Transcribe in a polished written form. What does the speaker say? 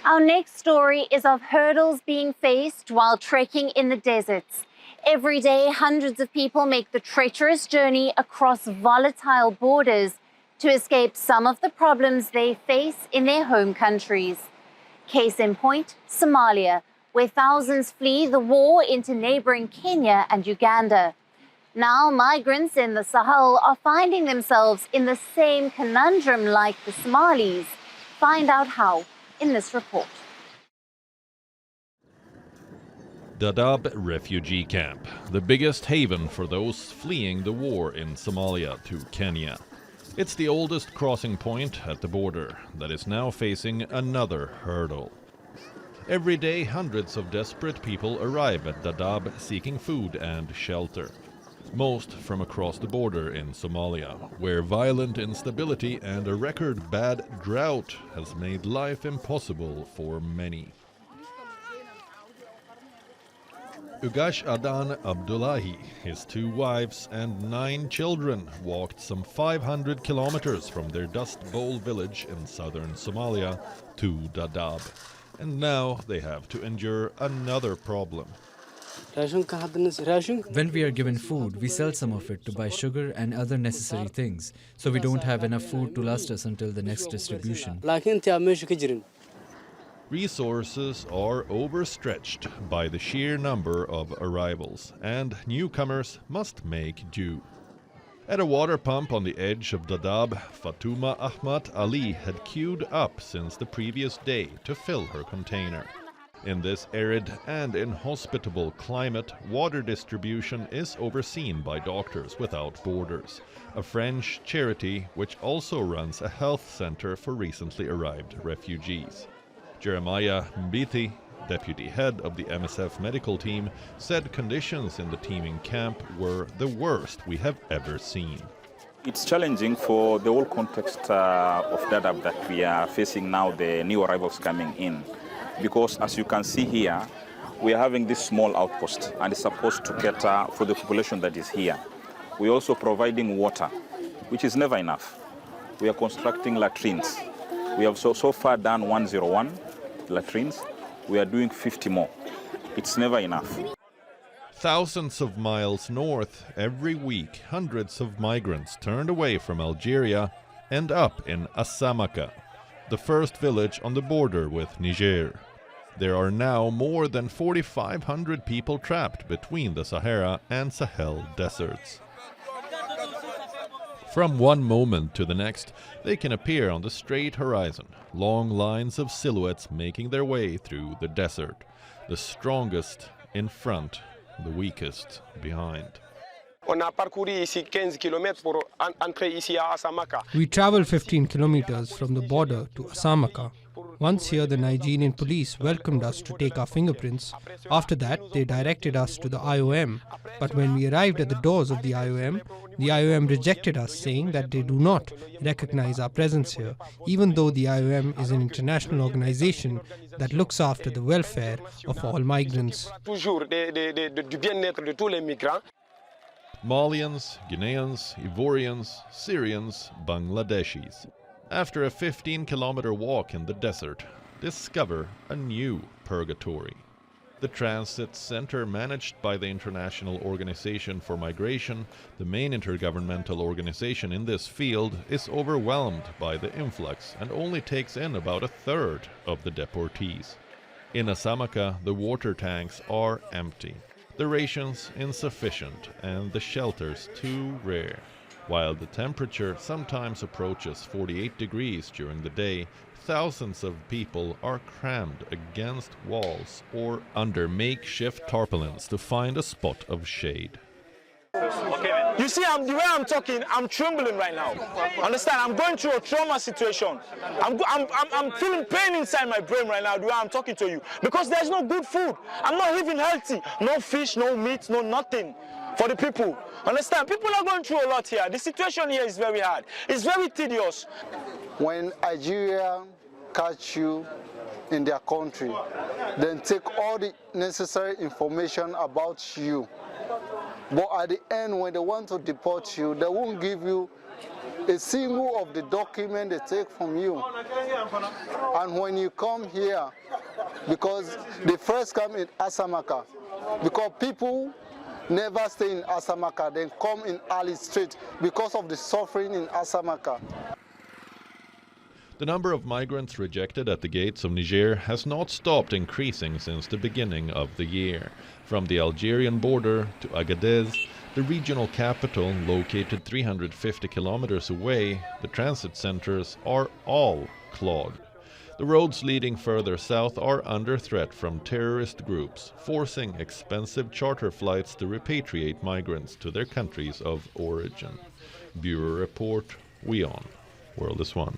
Our next story is of hurdles being faced while trekking in the deserts. Every day, hundreds of people make the treacherous journey across volatile borders to escape some of the problems they face in their home countries. Case in point, Somalia, where thousands flee the war into neighbouring Kenya and Uganda. Now, migrants in the Sahel are finding themselves in the same conundrum like the Somalis. Find out how in this report. Dadaab refugee camp, the biggest haven for those fleeing the war in Somalia to Kenya. It's the oldest crossing point at the border that is now facing another hurdle. Every day, hundreds of desperate people arrive at Dadaab seeking food and shelter. Most from across the border in Somalia, where violent instability and a record bad drought has made life impossible for many. Ugash Adan Abdullahi, his 2 wives and 9 children walked some 500 kilometers from their Dust Bowl village in southern Somalia to Dadaab. And now they have to endure another problem. When we are given food, we sell some of it to buy sugar and other necessary things, so we don't have enough food to last us until the next distribution. Resources are overstretched by the sheer number of arrivals, and newcomers must make do. At a water pump on the edge of Dadaab, Fatuma Ahmad Ali had queued up since the previous day to fill her container. In this arid and inhospitable climate, water distribution is overseen by Doctors Without Borders, a French charity which also runs a health center for recently arrived refugees. Jeremiah Mbiti, deputy head of the MSF medical team, said conditions in the teeming camp were the worst we have ever seen. It's challenging for the whole context of Dadaab that we are facing now, the new arrivals coming in. Because as you can see here, we are having this small outpost and it's supposed to cater for the population that is here. We're also providing water, which is never enough. We are constructing latrines. We have so far done 101 latrines. We are doing 50 more. It's never enough. Thousands of miles north, every week, hundreds of migrants turned away from Algeria end up in Asamaka, the first village on the border with Niger. There are now more than 4,500 people trapped between the Sahara and Sahel deserts. From one moment to the next, they can appear on the straight horizon, long lines of silhouettes making their way through the desert, the strongest in front, the weakest behind. We traveled 15 kilometers from the border to Asamaka. Once here, the Nigerian police welcomed us to take our fingerprints. After that, they directed us to the IOM. But when we arrived at the doors of the IOM rejected us, saying that they do not recognize our presence here, even though the IOM is an international organization that looks after the welfare of all migrants. Malians, Guineans, Ivorians, Syrians, Bangladeshis, after a 15-kilometer walk in the desert, discover a new purgatory. The transit center managed by the International Organization for Migration, the main intergovernmental organization in this field, is overwhelmed by the influx and only takes in about a third of the deportees. In Asamaka, the water tanks are empty, the rations insufficient, and the shelters too rare. While the temperature sometimes approaches 48 degrees during the day, thousands of people are crammed against walls or under makeshift tarpaulins to find a spot of shade. You see, the way I'm talking, I'm trembling right now. Understand? I'm going through a trauma situation. I'm feeling pain inside my brain right now, the way I'm talking to you. Because there's no good food. I'm not even healthy. No fish, no meat, no nothing for the people. Understand? People are going through a lot here. The situation here is very hard. It's very tedious. When Algeria catch you in their country, then take all the necessary information about you. But at the end, when they want to deport you, they won't give you a single of the document they take from you. And when you come here, because they first come in Asamaka, because people never stay in Asamaka, then come in Ali Street because of the suffering in Asamaka. The number of migrants rejected at the gates of Niger has not stopped increasing since the beginning of the year. From the Algerian border to Agadez, the regional capital, located 350 kilometers away, the transit centers are all clogged. The roads leading further south are under threat from terrorist groups, forcing expensive charter flights to repatriate migrants to their countries of origin. Bureau Report, WION World is One.